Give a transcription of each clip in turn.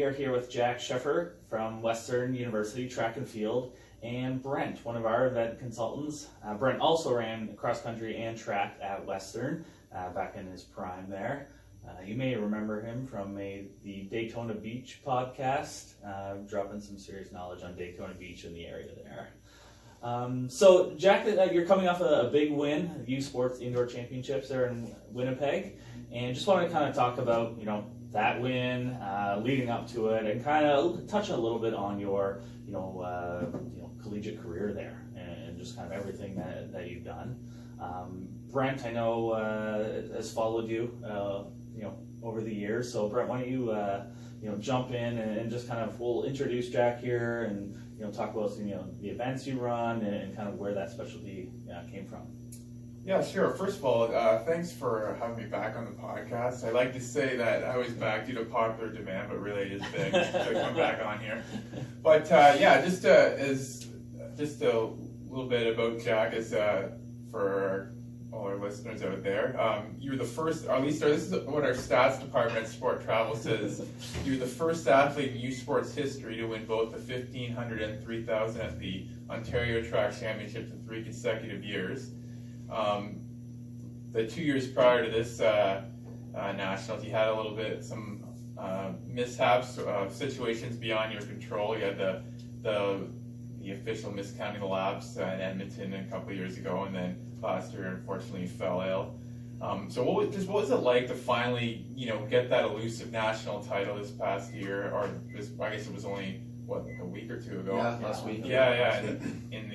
are here with Jack Sheffar from Western University Track and Field, and Brent, one of our event consultants. Brent also ran cross country and track at Western back in his prime there. You may remember him from the Daytona Beach podcast, dropping some serious knowledge on Daytona Beach in the area there. So Jack, you're coming off a big win, USports Indoor Championships there in Winnipeg, and just want to kind of talk about, that win, leading up to it, and kind of touch a little bit on your, collegiate career there, and just kind of everything that you've done. Brent, I know, has followed you, over the years. So Brent, why don't you, jump in and just kind of, we'll introduce Jack here and, talk about, the events you run and kind of where that specialty came from. Yeah, sure. First of all, thanks for having me back on the podcast. I like to say that I was back due to popular demand, but really it is big to come back on here. But just a little bit about Jack is for all our listeners out there. You were the first, or at least this is what our stats department at Sport Travel says. You were the first athlete in USports history to win both the 1500 and 3000 at the Ontario Track Championships in 3 consecutive years. The 2 years prior to this nationals, you had a little bit some mishaps, situations beyond your control. You had the official miscounting the laps in Edmonton a couple of years ago, and then last year, unfortunately, you fell ill. So what was it like to finally, get that elusive national title this past year, or I guess it was only a week or two ago? Yeah, last week. Yeah. In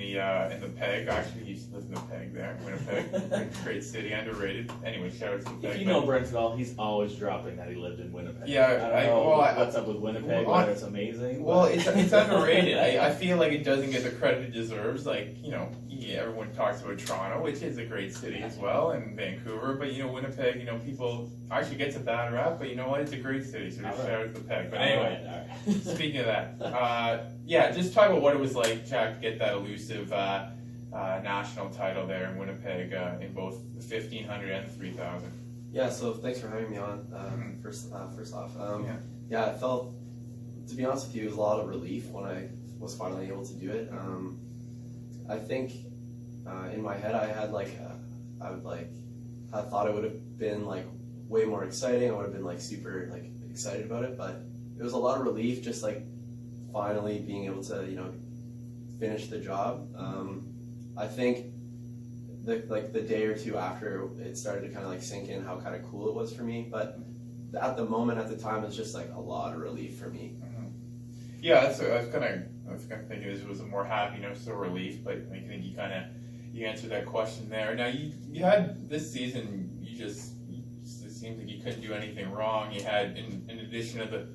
the Peg. Actually, he used to live in the Peg there, Winnipeg. Great city, underrated. Anyway, shout out to the Peg. If you know Brent at all, he's always dropping that he lived in Winnipeg. Yeah, I don't know what's up with Winnipeg, whether it's amazing. Well, it's underrated. I feel like it doesn't get the credit it deserves. Like, everyone talks about Toronto, which is a great city as well, and Vancouver. But, Winnipeg, people actually gets a bad rap, but you know what? It's a great city, so just shout out to the Peg. But anyway, all right. Speaking of that, just talk about what it was like, Jack, to get that elusive national title there in Winnipeg in both the 1500 and the 3000. Yeah, so thanks for having me on. First off, it felt, to be honest with you, it was a lot of relief when I was finally able to do it. I think in my head I had I thought it would have been way more exciting. I would have been super excited about it, but it was a lot of relief just finally being able to finish the job. I think the day or two after it started to kind of sink in how kind of cool it was for me, but at the moment, at the time, it's just a lot of relief for me. Mm-hmm. Yeah, I was kind of thinking it was a more happiness or relief, but I think you answered that question there. Now you had this season, it seems like you couldn't do anything wrong. You had, in addition to the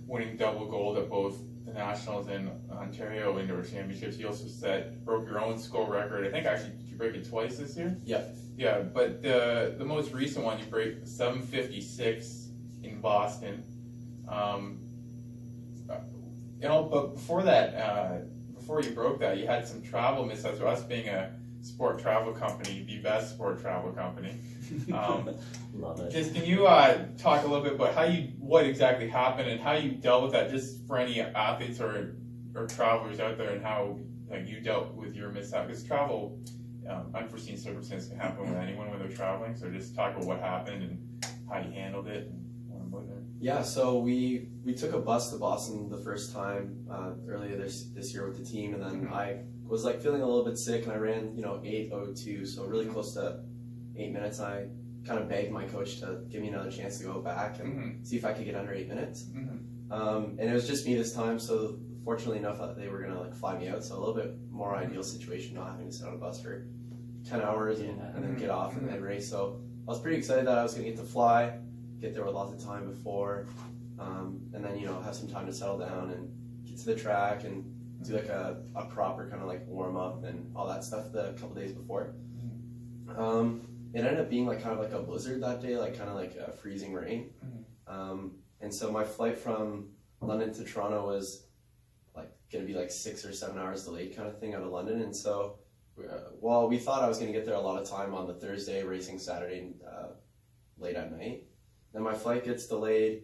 winning double gold at both the Nationals and Ontario Indoor Championships, you also broke your own score record. I think actually, did you break it twice this year? Yeah. Yeah, but the most recent one, you break 7:56 in Boston. But before that, before you broke that, you had some travel mishaps. Us being a sport travel company, the best sport travel company. Love it. Just can you talk a little bit about what exactly happened and how you dealt with that, just for any athletes or travelers out there, and how you dealt with your mishap? Because travel, unforeseen circumstances can happen with anyone when they're traveling. So just talk about what happened and how you handled it. Yeah, so we took a bus to Boston the first time earlier this year with the team, and then I was feeling a little bit sick, and I ran 8:02, so really close to 8 minutes. I kind of begged my coach to give me another chance to go back and see if I could get under 8 minutes. And it was just me this time, so fortunately enough that they were gonna fly me out, so a little bit more ideal situation, not having to sit on a bus for 10 hours and then get off and then race. So I was pretty excited that I was gonna get to fly, get there with lots of time before, and then have some time to settle down and get to the track and do a proper kind of warm up and all that stuff the couple days before. It ended up being kind of a blizzard that day, kind of a freezing rain. And so my flight from London to Toronto was going to be 6 or 7 hours delayed kind of thing out of London. And so while we thought I was going to get there a lot of time on the Thursday, racing Saturday late at night, then my flight gets delayed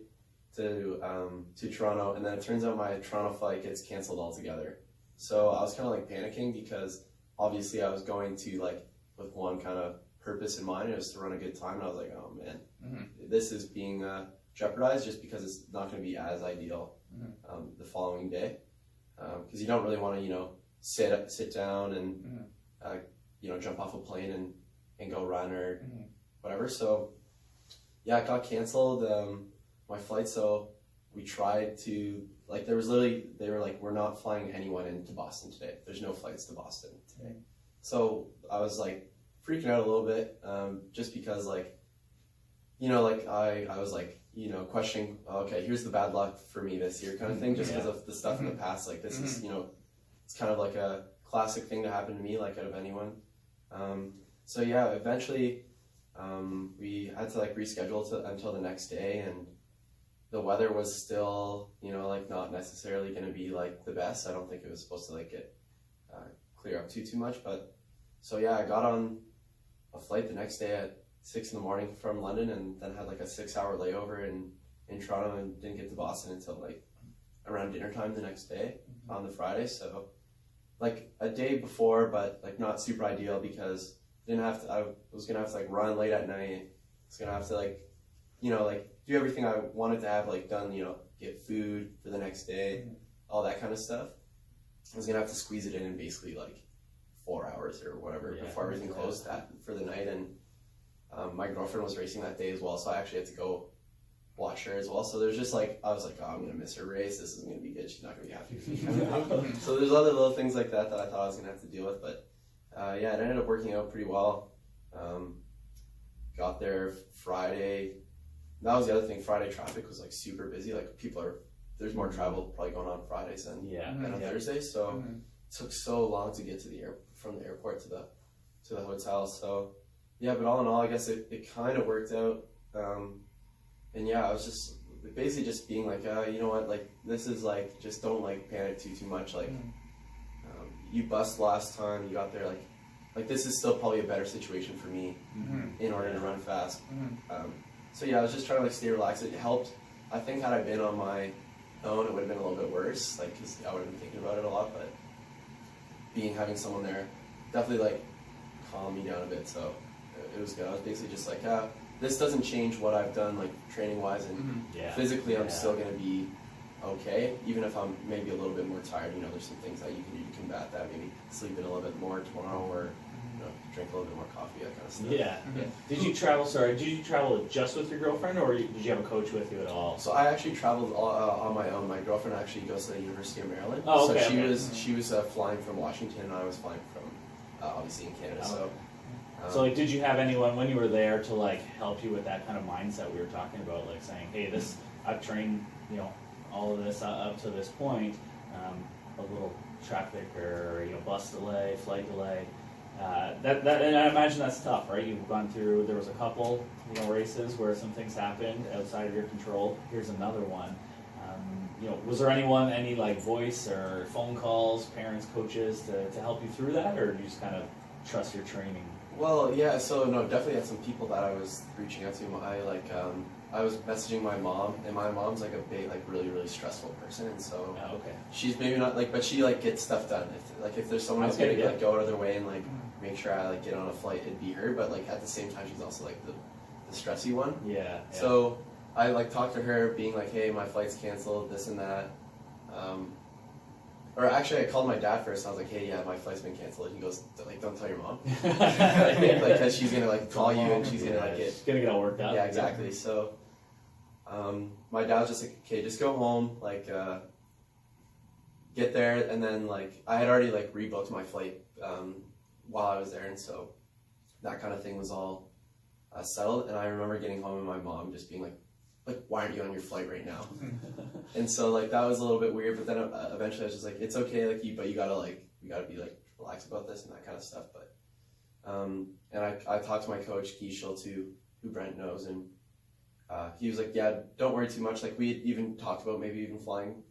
to Toronto, and then it turns out my Toronto flight gets canceled altogether. So I was kind of like panicking because obviously I was going to like with one kind of purpose in mind, it was to run a good time, and I was like, oh man, this is being jeopardized just because it's not going to be as ideal the following day, because you don't really want to sit down and jump off a plane and go run or whatever. So yeah, it got canceled, my flight. So we tried to, like, they were like, we're not flying anyone into Boston today. There's no flights to Boston today. So I was like freaking out a little bit, just because I was like, questioning, okay, here's the bad luck for me this year kind of thing, just because of the stuff in the past. Like this is, it's kind of like a classic thing to happen to me, like out of anyone. So yeah, eventually we had to like reschedule until the next day, and the weather was still, like not necessarily going to be like the best. I don't think it was supposed to like get clear up too much, but so yeah, I got on a flight the next day at 6 a.m. from London, and then had like a 6-hour layover in Toronto, and didn't get to Boston until like around dinner time the next day on the Friday. So like a day before, but like not super ideal because I was gonna have to like run late at night. I was gonna have to like do everything I wanted to have like done, get food for the next day, all that kind of stuff. I was gonna have to squeeze it in basically like 4 hours or whatever before everything closed for the night. And my girlfriend was racing that day as well, so I actually had to go watch her as well. So there's just like, I was like, oh, I'm gonna miss her race. This isn't gonna be good. She's not gonna be happy with me. So there's other little things like that I thought I was gonna have to deal with, but yeah, it ended up working out pretty well. Got there Friday. That was the other thing. Friday traffic was like super busy. Like there's more travel probably going on Fridays than on Thursdays. So it took so long to get to from the airport to the hotel. So yeah, but all in all, I guess it kind of worked out. And yeah, I was just basically just being like, you know what, like this is like, just don't like panic too much. Like you bust last time, you got there, like this is still probably a better situation for me in order to run fast. So yeah, I was just trying to like stay relaxed. It helped. I think had I been on my own, it would have been a little bit worse, like because I would have been thinking about it a lot. But having someone there definitely like calmed me down a bit. So it was good. I was basically just like, this doesn't change what I've done like training wise, and physically I'm still gonna be okay, even if I'm maybe a little bit more tired. There's some things that you can do to combat that. Maybe sleep in a little bit more tomorrow, or drink a little bit more coffee, that kind of stuff. Yeah. Did you travel just with your girlfriend, or did you have a coach with you at all? So I actually traveled on my own. My girlfriend actually goes to the University of Maryland. Oh, okay. So she was flying from Washington, and I was flying from obviously in Canada. Oh. So like, did you have anyone when you were there to like help you with that kind of mindset we were talking about, like saying, hey, I've trained all of this up to this point, a little traffic or bus delay, flight delay. And I imagine that's tough, right? You've gone through. There was a couple, races where some things happened outside of your control. Here's another one. Was there any like voice or phone calls, parents, coaches to help you through that, or do you just kind of trust your training? Well, yeah. So no, definitely had some people that I was reaching out to. I was messaging my mom, and my mom's like a big, like really, really stressful person, and so she's maybe not like, but she like gets stuff done. If there's someone who's gonna like go out of their way and like make sure I like get on a flight, it'd be her. But like at the same time, she's also like the stressy one. Yeah. So I like talked to her, being like, hey, my flight's canceled, this and that. Or actually, I called my dad first. And I was like, hey, yeah, my flight's been canceled. And he goes, like, don't tell your mom. Like, cause she's gonna like call you and she's gonna like she's gonna get all worked out. Yeah, exactly. So, my dad was just like, okay, just go home, like, get there, and then like I had already like rebooked my flight while I was there, and so that kind of thing was all settled. And I remember getting home and my mom just being like, why aren't you on your flight right now? And so like that was a little bit weird, but then eventually I was just like, it's okay, like you gotta be like relaxed about this and that kind of stuff. But and I talked to my coach Keishel too, who Brent knows, and he was like, yeah, don't worry too much. Like we had even talked about maybe even flying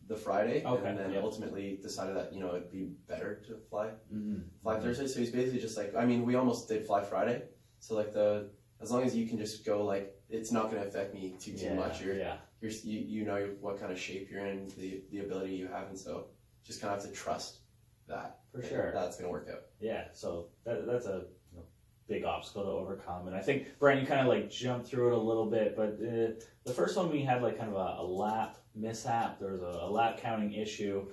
the Friday, and then ultimately decided that it'd be better to fly Thursday. So he's basically just like, I mean, we almost did fly Friday, so like the as long as you can just go, like, it's not going to affect me too much. You know what kind of shape you're in, the ability you have, and so just kind of have to trust that. For sure. That's going to work out. Yeah, so that's a big obstacle to overcome. And I think, Brian, you kind of like jumped through it a little bit, but the first one we had like kind of a lap mishap. There was a lap counting issue.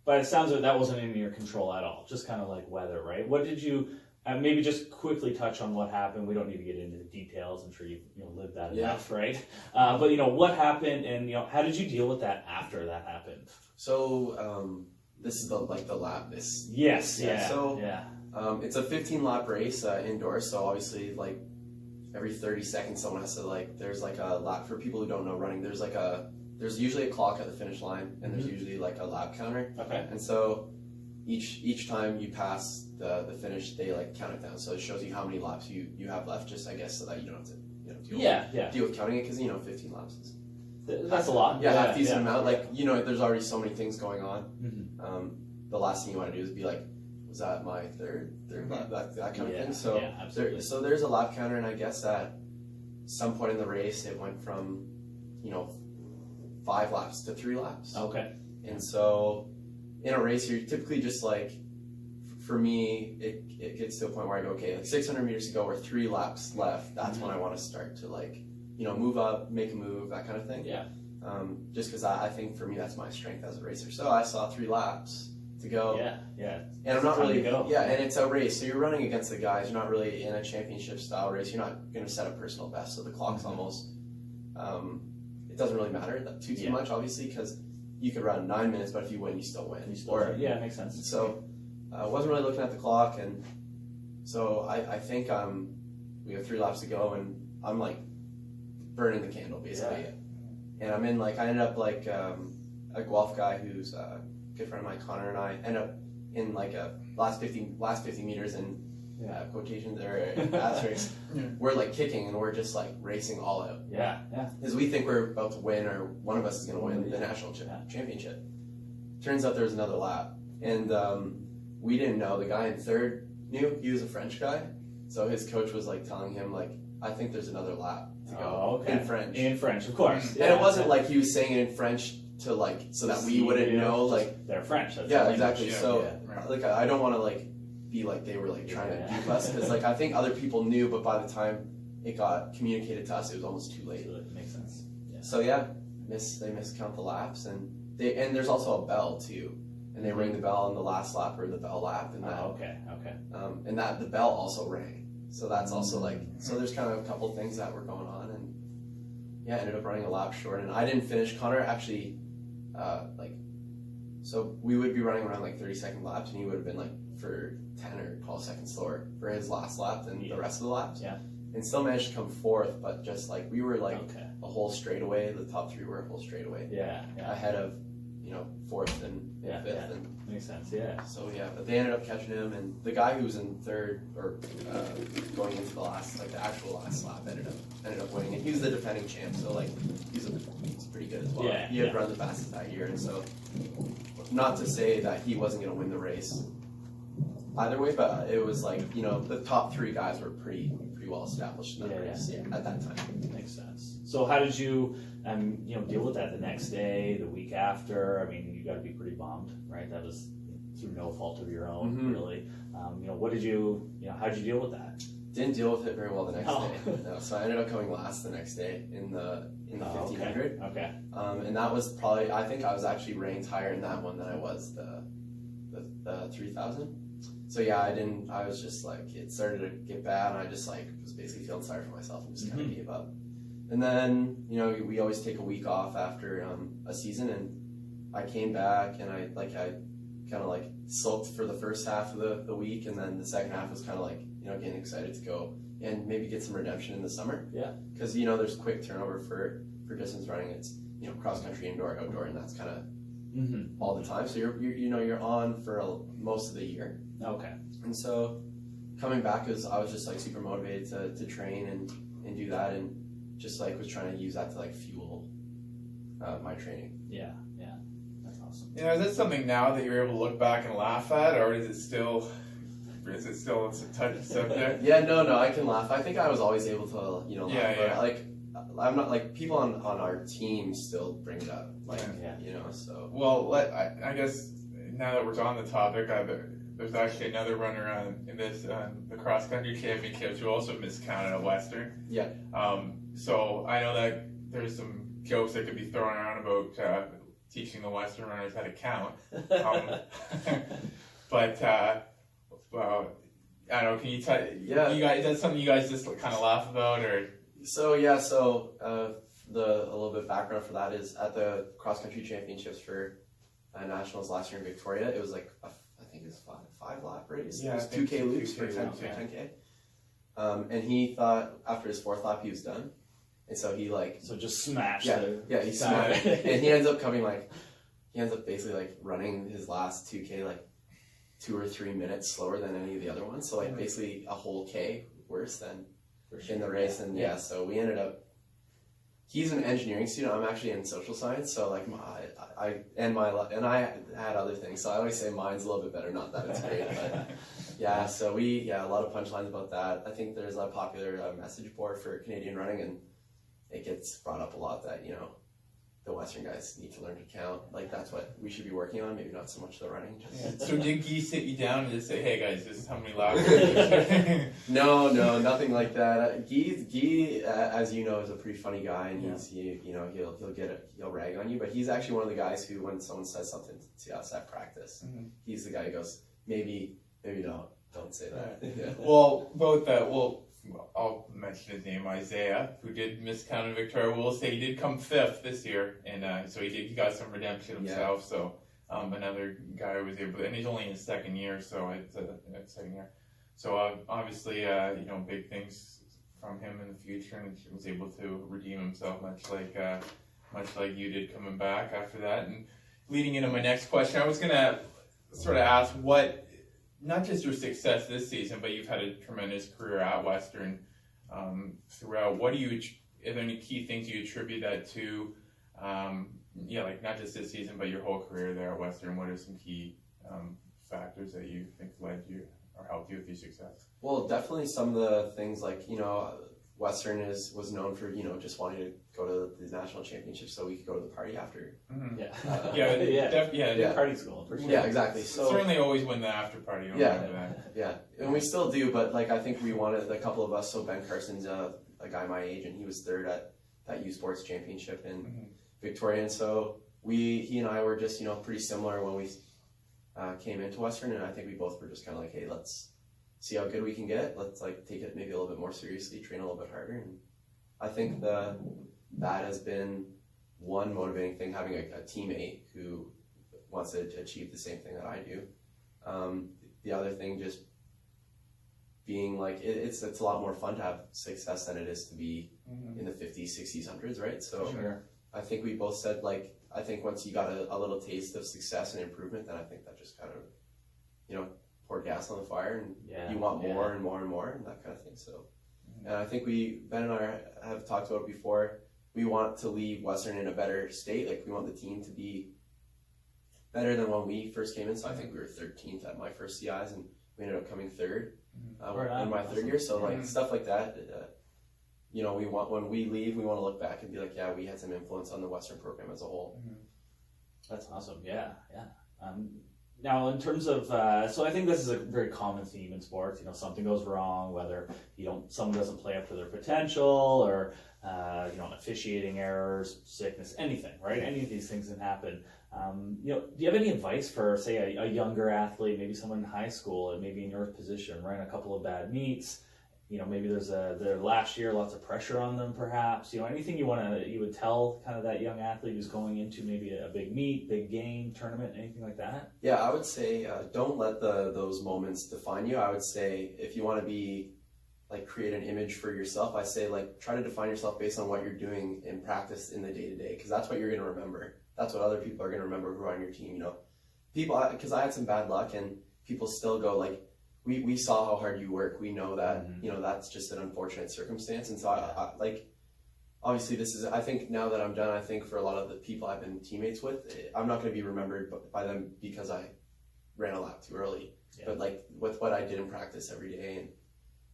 But it sounds like that wasn't in your control at all, just kind of like weather, right? What did you, maybe just quickly touch on what happened. We don't need to get into the details. I'm sure you've lived that enough, right? But what happened, and how did you deal with that after that happened? So this is the lap miss. Yes, it's a 15 lap race indoors. So obviously, like every 30 seconds, someone has to there's like a lap. For people who don't know running, there's usually a clock at the finish line, and there's usually like a lap counter. Okay. And so each time you pass the finish, they count it down. So it shows you how many laps you have left, just I guess so that you don't have to deal with counting it, because 15 laps is that's a lot. half decent amount. There's already so many things going on. Mm-hmm. The last thing you want to do is be like, was that my third lap, that kind of thing. So absolutely. There's a lap counter, and I guess at some point in the race it went from 5 laps to 3 laps. Okay. And so in a race, you're typically just for me, it gets to a point where I go, okay, 600 meters to go or 3 laps left. That's when I want to start to move up, make a move, that kind of thing. Yeah. Just because I think for me that's my strength as a racer. So I saw 3 laps to go. Yeah. And I'm not really go. Yeah, and it's a race, so you're running against the guys. You're not really in a championship style race. You're not going to set a personal best. So the clock's almost. It doesn't really matter too much, obviously, because you could run 9 minutes, but if you win, you still win. It makes sense. So I wasn't really looking at the clock, and so I think we have 3 laps to go, and I'm burning the candle basically. And I'm in I ended up a Guelph guy who's a good friend of mine, Connor, and I end up in a last 50 meters in quotations or asterisks. We're kicking, and we're just racing all out. Yeah. Because we think we're about to win, or one of us is going to win the national championship. Turns out there was another lap, and we didn't know. The guy in third knew. He was a French guy, so his coach was telling him I think there's another lap to go in French. In French, of course. And it wasn't he was saying it in French to so that we wouldn't know they're French. That's exactly. So I don't want to be they were trying to dupe us, because I think other people knew, but by the time it got communicated to us, it was almost too late. Makes sense. Yeah. So they miscount the laps, and there's also a bell too, and they ring the bell on the last lap, or the bell lap, and that. Okay. And that the bell also rang. So that's also so there's kind of a couple things that were going on, and ended up running a lap short, and I didn't finish. Connor actually, so we would be running around 30-second laps, and he would have been for 10 or 12 seconds slower for his last lap than the rest of the laps. Yeah. And still managed to come 4th, but just we were a whole straightaway. The top 3 were a whole straightaway. Yeah. Ahead of 4th and 5th. And makes sense. Yeah. so but they ended up catching him, and the guy who was in 3rd, or going into the last the actual last lap, ended up winning, and he was the defending champ, so he's pretty good as well. He had run the fastest that year, and so not to say that he wasn't going to win the race either way, but it was the top 3 guys were pretty well established in that race at that time. Makes sense. So how did you deal with that the next day, the week after? I mean, you got to be pretty bummed, right? That was through no fault of your own, really. What did you, how did you deal with that? Didn't deal with it very well the next day. No, so I ended up coming last the next day in the 1500. Okay. And that was probably, I think I was actually ranked higher in that one than I was the 3000. So I was just it started to get bad, and I just was basically feeling sorry for myself and just kind of gave up. And then, we always take a week off after a season, and I came back, and I kind of sulked for the first half of the week, and then the second half was kind of getting excited to go and maybe get some redemption in the summer. Yeah. Because, there's quick turnover for distance running. It's, cross country, indoor, outdoor, and that's kind of all the time. So you're on for most of the year. Okay. And so coming back, I was just super motivated to train and do that, and just was trying to use that to fuel my training. Yeah. That's awesome. Is that something now that you're able to look back and laugh at, or is it still is it still a touchy subject? Yeah, no, I can laugh. I think I was always able to, you know, laugh. Yeah, yeah. But, like, I'm not, like, people on our team still bring it up. Like, Yeah. you know, so. Well, I guess now that we're on the topic, there's actually another runner in this the cross country championships who also miscounted at Western. Yeah. So I know that there's some jokes that could be thrown around about teaching the Western runners how to count. But well, I don't know. Can you tell? Yeah. You guys, that's something you guys just kind of laugh about, or? So yeah, a little bit of background for that is at the cross country championships for nationals last year in Victoria, it was like I think it was five lap race. Yeah, it was 2K loops for 2K, 10K. And he thought after his 4th lap he was done, and so he just smashed. He smashed, and he ends up basically like running his last 2K like 2 or 3 minutes slower than any of the other ones. So like basically a whole K worse than in the race. And so we ended up. He's an engineering student. I'm actually in social science, so like I had other things. So I always say mine's a little bit better. Not that it's great, but so a lot of punchlines about that. I think there's a popular message board for Canadian running, and it gets brought up a lot that the Western guys need to learn to count. Like that's what we should be working on. Maybe not so much the running. So did Guy sit you down and just say, "Hey guys, this is how many laps"? No, nothing like that. Guy, as you know, is a pretty funny guy, and he'll rag on you. But he's actually one of the guys who, when someone says something to us at practice, he's the guy who goes, maybe don't say that. Yeah. Well, I'll mention his name, Isaiah, who did miscount in Victoria. We'll say he did come 5th this year, and so he got some redemption himself. So another guy who was able, and he's only in his 2nd year, so it's 2nd year. So obviously, big things from him in the future, and he was able to redeem himself, much like you did coming back after that. And leading into my next question, I was gonna sort of ask what. Not just your success this season, but you've had a tremendous career at Western throughout. Are there any key things you attribute that to? Like not just this season, but your whole career there at Western. What are some key factors that you think led you or helped you with your success? Well, definitely some of the things like Western was known for just wanting to go to the national championship so we could go to the party after. Mm-hmm. Party school for sure. Yeah, exactly. So certainly always win the after party. And we still do, but like I think we wanted a couple of us. So Ben Carson's a guy my age, and he was 3rd at that USports championship in Victoria, and so he and I were just pretty similar when we came into Western, and I think we both were just kind of like, hey, let's see how good we can get. Let's take it maybe a little bit more seriously, train a little bit harder. And I think that has been one motivating thing, having a teammate who wants to achieve the same thing that I do. The other thing, just being like, it's a lot more fun to have success than it is to be in the 50s, 60s, 100s, right? So I think we both said, like, I think once you got a little taste of success and improvement, then I think that just kind of, pour gas on the fire, and you want more and more and more, and that kind of thing. So, and I think Ben and I have talked about it before. We want to leave Western in a better state. Like we want the team to be better than when we first came in. So I think we were 13th at my first CIs, and we ended up coming 3rd in my 3rd year. So like stuff like that. We want, when we leave, we want to look back and be like, we had some influence on the Western program as a whole. That's awesome. Yeah. Now, in terms of, so I think this is a very common theme in sports. Something goes wrong, whether someone doesn't play up to their potential, or officiating errors, sickness, anything, right? Any of these things can happen. Do you have any advice for, say, a younger athlete, maybe someone in high school, and maybe in your position, running a couple of bad meets? Maybe there's their last year, lots of pressure on them, perhaps. Anything you would tell kind of that young athlete who's going into maybe a big meet, big game, tournament, anything like that? Yeah, I would say don't let those moments define you. I would say if you want to be create an image for yourself, I say try to define yourself based on what you're doing in practice in the day to day, because that's what you're going to remember. That's what other people are going to remember who are on your team. People, because I had some bad luck, and people still go we saw how hard you work. We know that, that's just an unfortunate circumstance. And so I obviously this is, I think now that I'm done, I think for a lot of the people I've been teammates with, I'm not going to be remembered by them because I ran a lap too early. Yeah. But like with what I did in practice every day,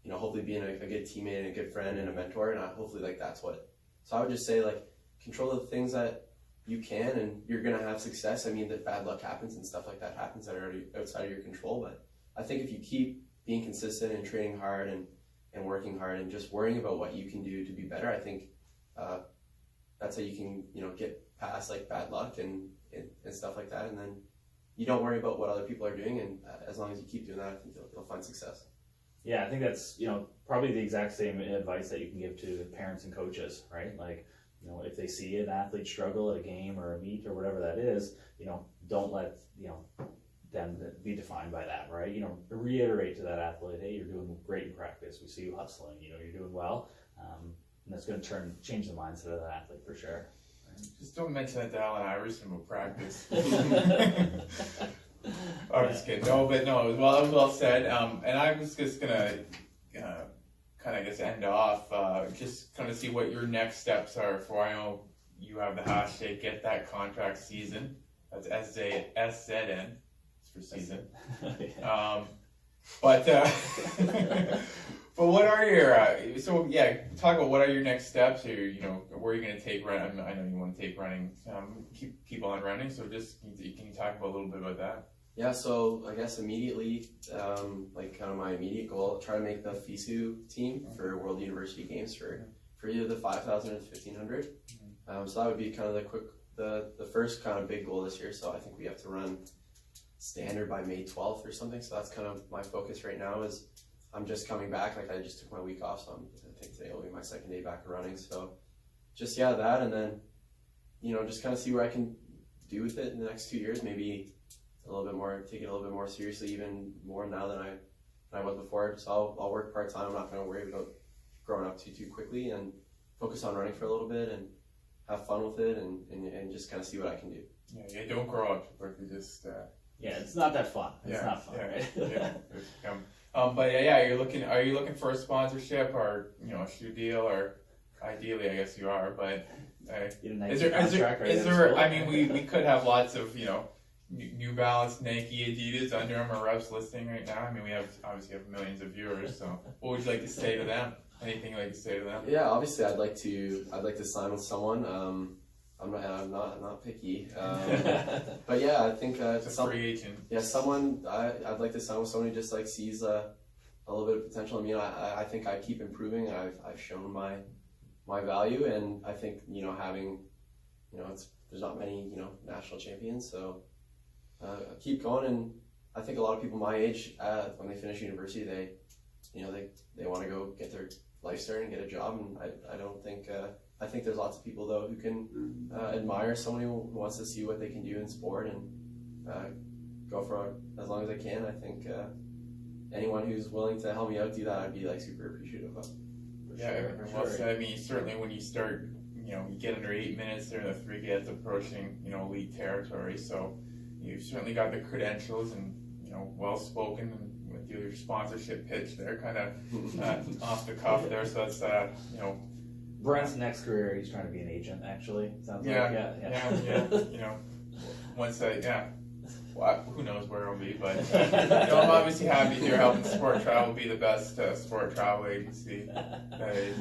and hopefully being a good teammate and a good friend and a mentor, and hopefully like that's what. So I would just say like control the things that you can, and you're gonna have success. I mean, that bad luck happens and stuff like that happens that are already outside of your control. But I think if you keep being consistent and training hard and working hard and just worrying about what you can do to be better, I think that's how you can get past like bad luck and stuff like that, and then you don't worry about what other people are doing, and as long as you keep doing that, I think you'll find success. Yeah, I think that's probably the exact same advice that you can give to parents and coaches, right? Like, if they see an athlete struggle at a game or a meet or whatever that is, don't let them be defined by that, right? Reiterate to that athlete, hey, you're doing great in practice. We see you hustling. You're doing well, and that's going to change the mindset of that athlete for sure. Right? Just don't mention that to Allen Iverson about practice. I'm just kidding. No, but no, it was well said. And I was just gonna kind of, I guess, end off, just kind of see what your next steps are for. I know you have the hashtag Get That Contract Season. That's SZN. It's for season. But what are your talk about what are your next steps, or where are you going to take running? I know you want to take running, keep on running. So just can you talk about a little bit about that? Yeah, so I guess immediately, like kind of my immediate goal, try to make the FISU team for World University Games for either the 5,000 or the 1,500. So that would be kind of the first kind of big goal this year. So I think we have to run standard by May 12th or something. So that's kind of my focus right now. Is I'm just coming back. Like I just took my week off, so I think today will be my second day back running. So just that, and then just kind of see what I can do with it in the next 2 years. Maybe a little bit more, take it a little bit more seriously, even more now than I was before. So I'll work part time. I'm not going to worry about growing up too quickly, and focus on running for a little bit and have fun with it, and just kind of see what I can do. Yeah, don't grow up. But just yeah, it's not that fun. It's not fun, right? But are you looking for a sponsorship or a shoe deal, or ideally, I guess you are, but is there? I mean, we could have lots of New Balance, Nike, Adidas, Under Armour reps listening right now. I mean, we obviously have millions of viewers. So, what would you like to say to them? Anything you'd like to say to them? Yeah, obviously, I'd like to sign with someone. I'm not picky, but yeah, I think it's a free agent. Yeah, someone I'd like to sign with someone who just like sees a little bit of potential in me. I think I keep improving. I've shown my value, and I think having there's not many national champions, so. Keep going, and I think a lot of people my age, when they finish university, they want to go get their life started and get a job, and I don't think I think there's lots of people though who can admire someone who wants to see what they can do in sport and go for it as long as they can. I think anyone who's willing to help me out do that, I'd be like super appreciative of. Well said. I mean, certainly when you start, you get under 8 minutes there, the 3 gets approaching elite territory, so. You've certainly got the credentials and well spoken, and with your sponsorship pitch there, kind of off the cuff there. So that's Brent's next career, he's trying to be an agent. Actually, sounds like once well, who knows where it'll be, but I'm obviously happy here helping Sport Travel be the best sport travel agency that is.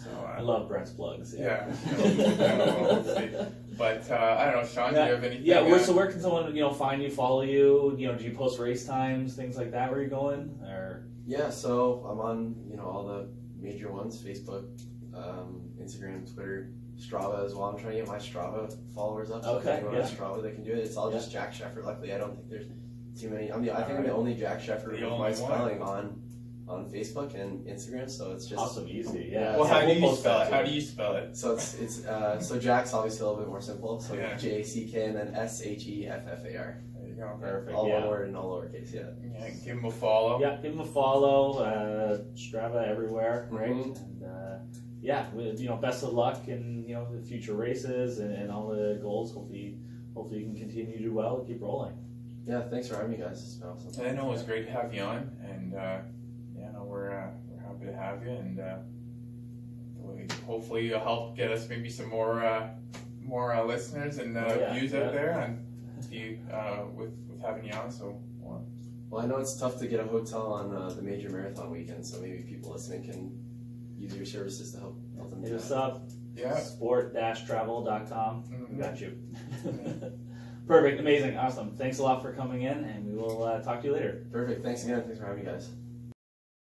So, I love Brent's plugs. We'll see. But I don't know, Sean, do you have anything? So where can someone find you, follow you? Do you post race times, things like that? Where are you going? Or so I'm on all the major ones: Facebook, Instagram, Twitter, Strava as well. I'm trying to get my Strava followers up. So if anyone has Strava, they can do it. It's all just Jack Sheffar. Luckily, I don't think there's too many. I think I'm the only Jack Sheffar with my spelling on Facebook and Instagram, so it's just awesome, easy. Yeah. Well, how do you spell it? So it's so Jack's obviously a little bit more simple. So JACK and then SHEFFAR. There you go. Perfect. All one word and all lowercase. Yeah. Give him a follow. Yeah, give him a follow. Strava everywhere, right? And best of luck in the future races and all the goals. Hopefully you can continue to do well and keep rolling. Yeah, thanks for having me, guys. It's been awesome. I know it was great to have you on, and we're happy to have you, and hopefully you'll help get us maybe some more listeners and views out there, and with having you on. So more? Well, I know it's tough to get a hotel on the major marathon weekend, so maybe people listening can use your services to help them Hit do us that. up. Yeah. Sport-travel.com. Mhm. We got you. Perfect. Amazing. Awesome. Thanks a lot for coming in, and we will talk to you later. Perfect. Thanks again. Thanks for having me, guys.